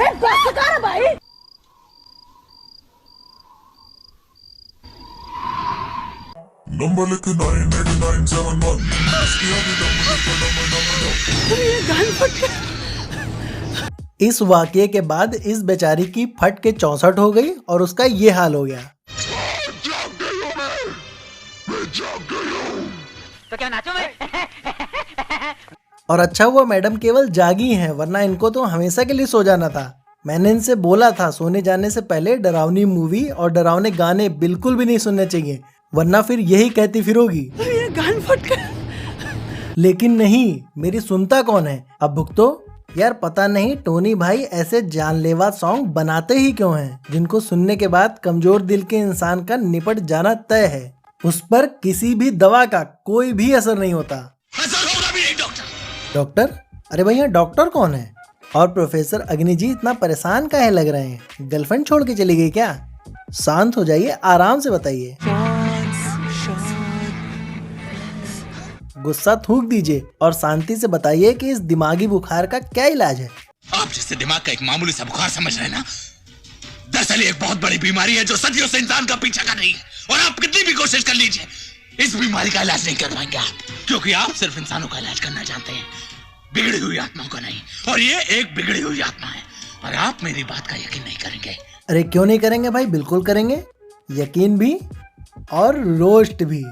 भाई। नंबर लिख 98971। इस वाकये के बाद इस बेचारी की फट के 64 हो गई और उसका ये हाल हो गया। तो क्या नाचो मैं? और अच्छा हुआ मैडम केवल जागी हैं, वरना इनको तो हमेशा के लिए सो जाना था। मैंने इनसे बोला था सोने जाने से पहले डरावनी मूवी और डरावने गाने बिल्कुल भी नहीं सुनने चाहिए, वरना फिर यही कहती फिरोगी ये गान फट गया। लेकिन नहीं, मेरी सुनता कौन है। अब भुगतो यार। पता नहीं टोनी भाई ऐसे जानलेवा सॉन्ग बनाते ही क्यों हैं, जिनको सुनने के बाद कमजोर दिल के इंसान का निपट जाना तय है। उस पर किसी भी दवा का कोई भी असर नहीं होता। डॉक्टर? अरे भैया डॉक्टर कौन है? और प्रोफेसर अग्नि जी इतना परेशान काहे लग रहे हैं? गर्लफ्रेंड छोड़ के चली गई क्या? शांत हो जाइए, आराम से बताइए। गुस्सा थूक दीजिए और शांति से बताइए कि इस दिमागी बुखार का क्या इलाज है। आप जिससे दिमाग का एक मामूली सा बुखार समझ रहे हैं ना, दरअसल एक बहुत बड़ी बीमारी है जो सदियों से इंसान का पीछा कर रही है। और आप कितनी भी कोशिश कर लीजिए, इस बीमारी का इलाज नहीं कर पाएंगे आप, क्योंकि आप सिर्फ इंसानों का इलाज करना जानते हैं, बिगड़ी हुई आत्माओं का नहीं। और ये एक बिगड़ी हुई आत्मा है, और आप मेरी बात का यकीन नहीं करेंगे। अरे क्यों नहीं करेंगे भाई, बिल्कुल करेंगे, यकीन भी और रोस्ट भी।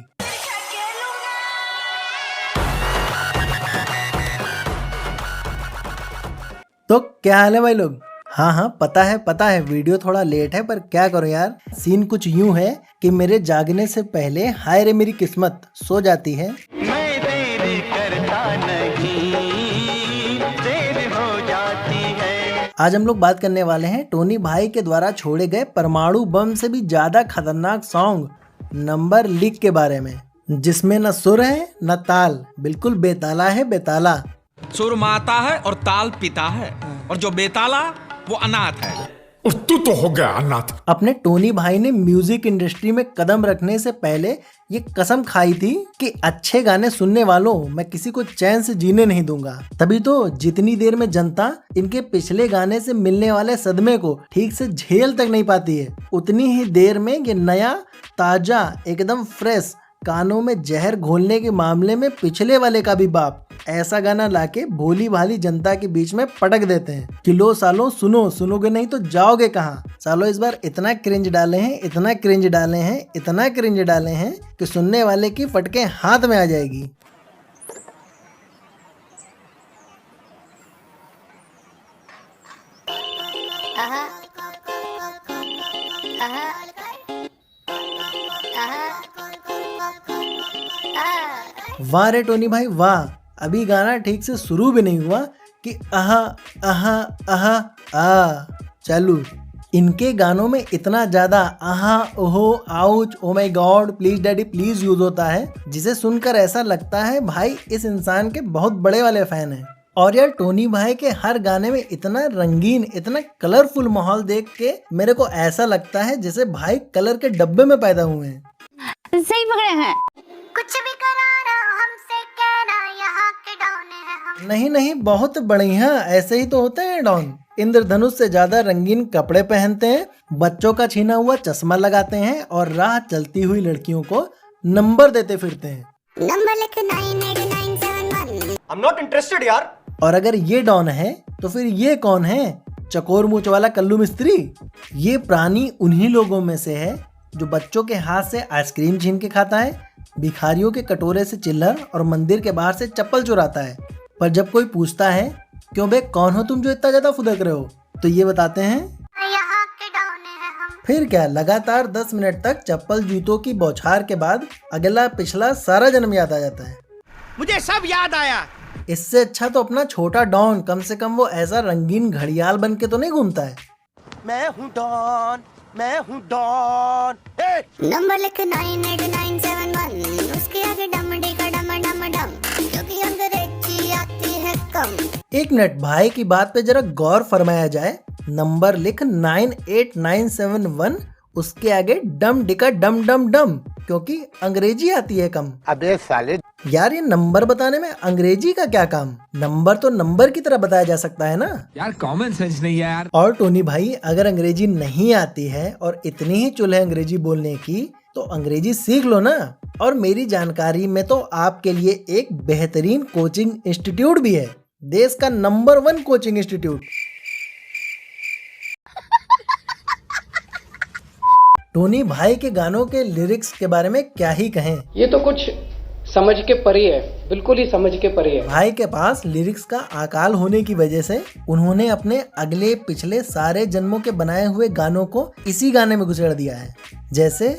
तो क्या हाल है भाई लोग? हाँ पता है वीडियो थोड़ा लेट है, पर क्या करो यार, सीन कुछ यूं है कि मेरे जागने से पहले हाय रे मेरी किस्मत सो जाती है। मैं देर करता नहीं, देर हो जाती है। आज हम लोग बात करने वाले हैं टोनी भाई के द्वारा छोड़े गए परमाणु बम से भी ज्यादा खतरनाक सॉन्ग नंबर लिख के बारे में, जिसमें न सुर है न ताल, बिल्कुल बेताला है बेताला। सुर माता है और ताल पिता है, और जो बेताला वो अनाथ है। और तू तो हो गया अनाथ। अपने टोनी भाई ने म्यूजिक इंडस्ट्री में कदम रखने से पहले ये कसम खाई थी कि अच्छे गाने सुनने वालों मैं किसी को चैन से जीने नहीं दूंगा। तभी तो जितनी देर में जनता इनके पिछले गाने से मिलने वाले सदमे को ठीक से झेल तक नहीं पाती है, उतनी ही देर में ये नया ताजा एकदम फ्रेश कानों में जहर घोलने के मामले में पिछले वाले का भी बाप ऐसा गाना लाके भोली भाली जनता के बीच में पटक देते हैं कि लो सालों सुनो, सुनोगे नहीं तो जाओगे कहाँ। सालों इस बार इतना क्रिंज डाले हैं, इतना क्रिंज डाले हैं, इतना क्रिंज डाले हैं कि सुनने वाले की फटके हाथ में आ जाएगी। वाह रे टोनी भाई वाह, अभी गाना ठीक से शुरू भी नहीं हुआ कि आहा आहा आहा आ चालू। इनके गानों में इतना ज्यादा आहा ओहो ouch oh my God please daddy please use होता है, जिसे सुनकर ऐसा लगता है भाई इस इंसान के बहुत बड़े वाले फैन हैं। और यार टोनी भाई के हर गाने में इतना रंगीन इतना कलरफुल माहौल देख के मेरे को ऐसा लगता है जैसे भाई कलर के डब्बे में पैदा हुए हैं। सही पकड़े हैं। कुछ भी कराना हमसे कहना, यहाँ के डॉन हैं हम। नहीं बहुत बढ़िया, ऐसे ही तो होते हैं डॉन। इंद्रधनुष से ज्यादा रंगीन कपड़े पहनते हैं, बच्चों का छीना हुआ चश्मा लगाते हैं और राह चलती हुई लड़कियों को नंबर देते फिरते हैं। नंबर लिख 98971। I'm not interested यार। और अगर ये डॉन है तो फिर ये कौन है? चकोर मूंछ वाला कल्लू मिस्त्री। ये प्राणी उन्हीं लोगों में से है जो बच्चों के हाथ से आइसक्रीम छीन के खाता है, भिखारियों के कटोरे से चिल्लर और मंदिर के बाहर से चप्पल चुराता है। पर जब कोई पूछता है क्यों बे कौन हो तुम जो इतना ज्यादा फुदक रहे हो, तो ये बताते हैं यहाँ के डॉन हैं हम। फिर क्या लगातार 10 मिनट तक चप्पल जूतों की बौछार के बाद अगला पिछला सारा जन्म याद आ जाता है। मुझे सब याद आया। इससे अच्छा तो अपना छोटा डॉन, कम से कम वो ऐसा रंगीन घड़ियाल बन के तो नहीं घूमता है। मैं हूँ डॉन, मैं हूँ डॉन। नंबर लिख 98971। उसके आगे डम डेगा डम डम डम, क्योंकि अंग्रेजी आती है कम। एक मिनट, भाई की बात पे जरा गौर फरमाया जाए। नंबर लिख 98971, उसके आगे डम डिका डम डम डम, क्योंकि अंग्रेजी आती है कम। अबे साले यार ये नंबर बताने में अंग्रेजी का क्या काम? नंबर तो नंबर की तरह बताया जा सकता है ना यार, कॉमन सेंस नहीं है यार। और टोनी भाई, अगर अंग्रेजी नहीं आती है और इतनी ही चुल है अंग्रेजी बोलने की, तो अंग्रेजी सीख लो ना। और मेरी जानकारी में तो आपके लिए एक बेहतरीन कोचिंग इंस्टीट्यूट भी है, देश का नंबर 1 कोचिंग इंस्टीट्यूट। टोनी भाई के गानों के लिरिक्स के बारे में क्या ही कहें। ये तो कुछ समझ के परे है, बिल्कुल ही समझ के परे है। भाई के पास लिरिक्स का अकाल होने की वजह से उन्होंने अपने अगले पिछले सारे जन्मों के बनाए हुए गानों को इसी गाने में गुजर दिया है। जैसे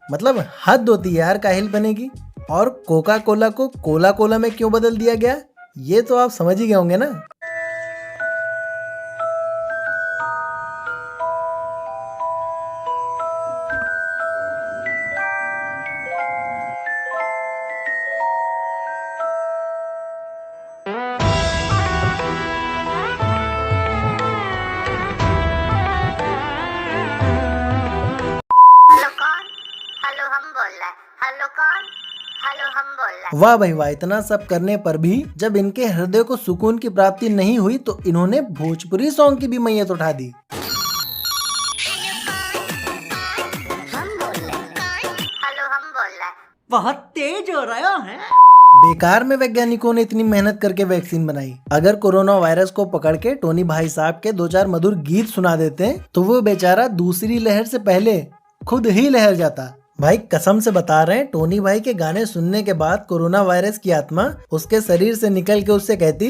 मतलब हद होती है यार काहिल बने की। और कोका कोला को कोला कोला में क्यों बदल दिया गया, ये तो आप समझ ही गए होंगे ना। वाह भाई वाह, इतना सब करने पर भी जब इनके हृदय को सुकून की प्राप्ति नहीं हुई तो इन्होंने भोजपुरी सॉन्ग की भी मैयत उठा दी। बहुत तेज हो रहा है। बेकार में वैज्ञानिकों ने इतनी मेहनत करके वैक्सीन बनाई। अगर कोरोना वायरस को पकड़ के टोनी भाई साहब के 2-4 मधुर गीत सुना देते तो वो बेचारा दूसरी लहर से पहले खुद ही लहर जाता। भाई कसम से बता रहे हैं, टोनी भाई के गाने सुनने के बाद कोरोना वायरस की आत्मा उसके शरीर से निकल के उससे कहती,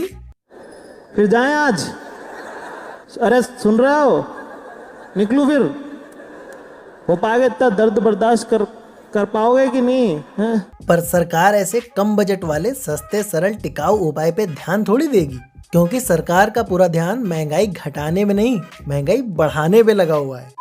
फिर जाएं आज? अरे सुन रहे हो, निकलूं फिर? हो पाएगा इतना दर्द बर्दाश्त कर पाओगे कि नहीं है? पर सरकार ऐसे कम बजट वाले सस्ते सरल टिकाऊ उपाय पे ध्यान थोड़ी देगी, क्योंकि सरकार का पूरा ध्यान महंगाई घटाने में नहीं, महंगाई बढ़ाने पे लगा हुआ है।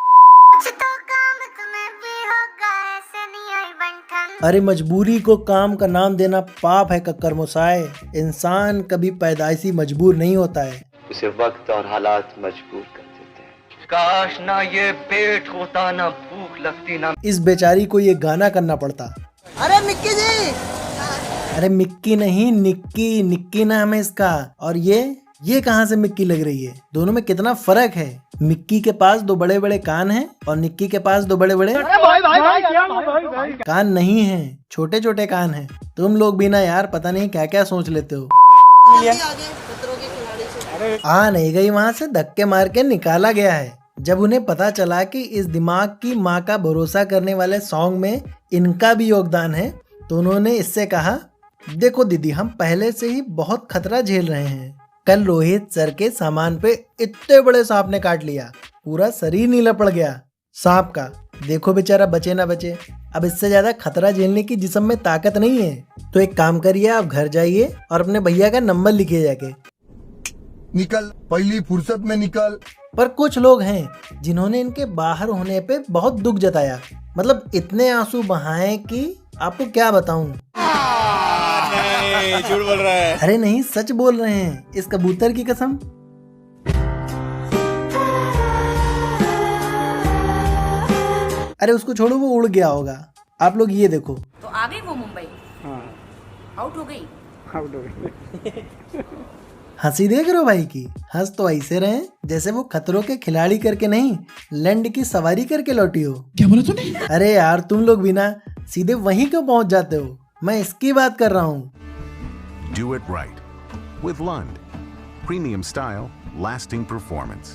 अरे मजबूरी को काम का नाम देना पाप है कक्कर मुसाए। इंसान कभी पैदाइशी मजबूर नहीं होता है, उसे वक्त और हालात मजबूर कर देते हैं। काश ना ये पेट होता, ना भूख लगती, ना इस बेचारी को ये गाना करना पड़ता। अरे मिक्की जी, अरे मिक्की नहीं निक्की, निक्की नाम है इसका। और ये कहाँ से मिक्की लग रही है? दोनों में कितना फर्क है। मिक्की के पास 2 बड़े बड़े कान हैं और निक्की के पास 2 बड़े बड़े कान नहीं हैं, छोटे छोटे कान हैं। तुम लोग भी ना यार पता नहीं क्या क्या सोच लेते हो। आ नहीं गई वहाँ से, धक्के मार के निकाला गया है। जब उन्हें पता चला कि इस दिमाग की माँ का भरोसा करने वाले सॉन्ग में इनका भी योगदान है, तो उन्होंने इससे कहा, देखो दीदी, हम पहले से ही बहुत खतरा झेल रहे हैं। कल रोहित सर के सामान पे इतने बड़े सांप ने काट लिया, पूरा शरीर नीला पड़ गया सांप का। देखो बेचारा बचे ना बचे। अब इससे ज्यादा खतरा झेलने की जिस्म में ताकत नहीं है। तो एक काम करिए, आप घर जाइए और अपने भैया का नंबर लिखिए जाके। निकल, पहली फुर्सत में निकल। पर कुछ लोग हैं जिन्होंने इनके बाहर होने पे बहुत दुख जताया, मतलब इतने आंसू बहाए कि आपको क्या बताऊं। नहीं, झूठ बोल रहा है। अरे नहीं, सच बोल रहे हैं, इस कबूतर की कसम। अरे उसको छोड़ो, वो उड़ गया होगा। आप लोग ये देखो। तो आ गई वो मुंबई। आउट हो गई। हंसी देख रहे हो भाई की? हंस तो ऐसे रहे जैसे वो खतरों के खिलाड़ी करके नहीं, लैंड की सवारी करके लौटी हो। क्या बोला तूने? अरे यार तुम लोग भी ना सीधे वहीं क्यों पहुंच जाते हो? मैं इसकी बात कर रहा हूँ। Do it right with Lund. Premium style, lasting performance.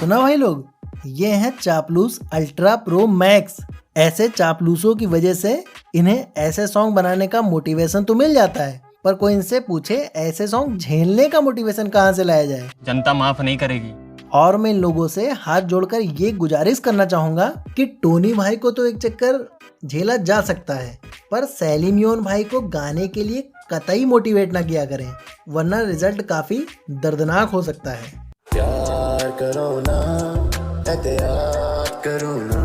सुना भाई लोग, ये है चापलूस अल्ट्रा प्रो मैक्स। ऐसे चापलूसों की वजह से इन्हें ऐसे सॉन्ग बनाने का मोटिवेशन तो मिल जाता है, पर कोई इनसे पूछे ऐसे सॉन्ग झेलने का मोटिवेशन कहाँ से लाया जाए? जनता माफ नहीं करेगी। और मैं इन लोगों से हाथ जोड़कर ये गुजारिश करना चाहूंगा कि टोनी भाई को तो एक चक्कर झेला जा सकता है, पर सैलिम योन भाई को गाने के लिए कतई मोटिवेट ना किया करें, वरना रिजल्ट काफी दर्दनाक हो सकता है। प्यार करो ना, एहतियात करो ना।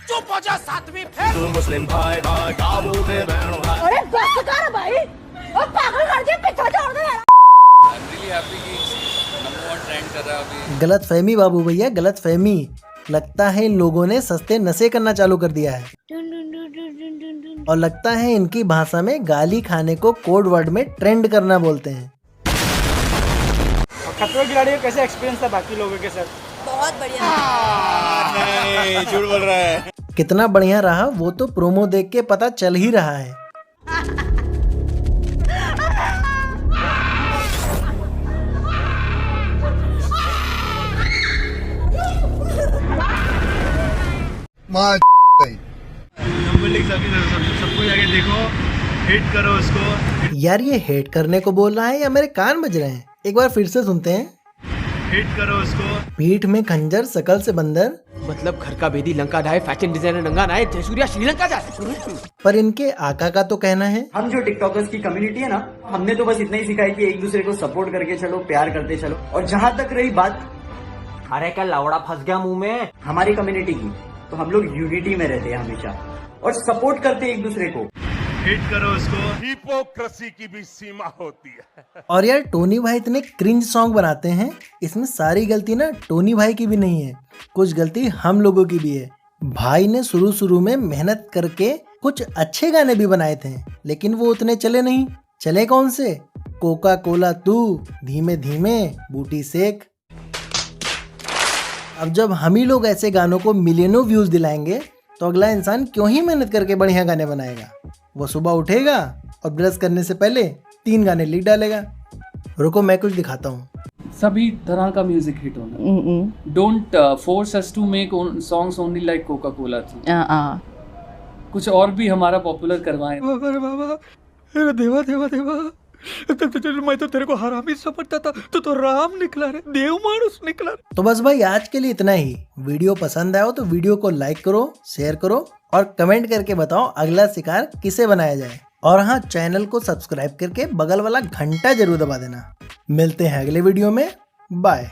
चुप हो जा सातवीं फेल। मुस्लिम भाई भाई क्या बोलते हैं बहनों भाई। अरे बस कर भाई, और पागल कर के पीछे छोड़ दे। आई एम रियली हैप्पी कि नंबर 1 ट्रेंड कर रहा है अभी। गलत फहमी बाबू भैया, गलत फहमी। लगता है इन लोगों ने सस्ते नशे करना चालू कर दिया है, और लगता है इनकी भाषा में गाली खाने को कोड वर्ड में ट्रेंड करना बोलते हैं। खतरों की खिलाड़ी कैसा एक्सपीरियंस था बाकी लोगों के साथ? बहुत बढ़िया। नहीं, झूठ बोल रहा है। कितना बढ़िया रहा वो तो प्रोमो देख के पता चल ही रहा है। माँ सबको जाके देखो, हिट करो उसको। यार ये हेट करने को बोल रहा है या मेरे कान बज रहे हैं? एक बार फिर से सुनते हैं। हिट करो उसको। पीठ में खंजर, शकल से बंदर, मतलब घर का बेदी लंका ढाए, फैशन डिजाइनर नंगा नाए, जयसूर्या श्रीलंका जाए। पर इनके आका का तो कहना है हम जो टिकटॉकर्स की कम्युनिटी है ना, हमने तो बस इतना ही सिखाया कि एक दूसरे को सपोर्ट करके चलो, प्यार करते चलो। और जहाँ तक रही बात, अरे क्या लावड़ा फंस गया मुंह में, हमारी कम्युनिटी की, तो हम लोग यूनिटी में रहते हैं हमेशा और सपोर्ट करते हैं एक दूसरे को। हिट करो उसको। हिपोक्रेसी की भी सीमा होती है। और यार टोनी भाई इतने क्रिंज सॉन्ग बनाते हैं, इसमें सारी गलती ना टोनी भाई की भी नहीं है, कुछ गलती हम लोगों की भी है। भाई ने शुरू में मेहनत करके कुछ अच्छे गाने भी बनाए थे, लेकिन वो उतने चले नहीं। चले कौन से? कोका कोला तू, धीमे धीमे, बूटी सेक। अब जब हम ही लोग ऐसे गानों को मिलियनों व्यूज दिलाएंगे तो अगला इंसान क्यों ही मेहनत करके बढ़िया गाने बनाएगा? वो सुबह उठेगा और ब्रश करने से पहले 3 गाने लिख डालेगा। रुको मैं कुछ दिखाता हूँ। सभी तरह का म्यूजिक हिट होना। Don't force us to make songs only like Coca Cola थी। कुछ और भी हमारा पॉपुलर करवाएं। अरे बाबा, अरे देवा देवा देवा, मैं तो तेरे को हरामी समझता था, तो राम निकला रे, देव मानुस निकला रे। तो बस भाई आज के लिए इतना ही। वीडियो पसंद आया हो तो वीडियो को लाइक करो, शेयर करो और कमेंट करके बताओ अगला शिकार किसे बनाया जाए। और हाँ, चैनल को सब्सक्राइब करके बगल वाला घंटा जरूर दबा देना। मिलते हैं अगले वीडियो में। बाय।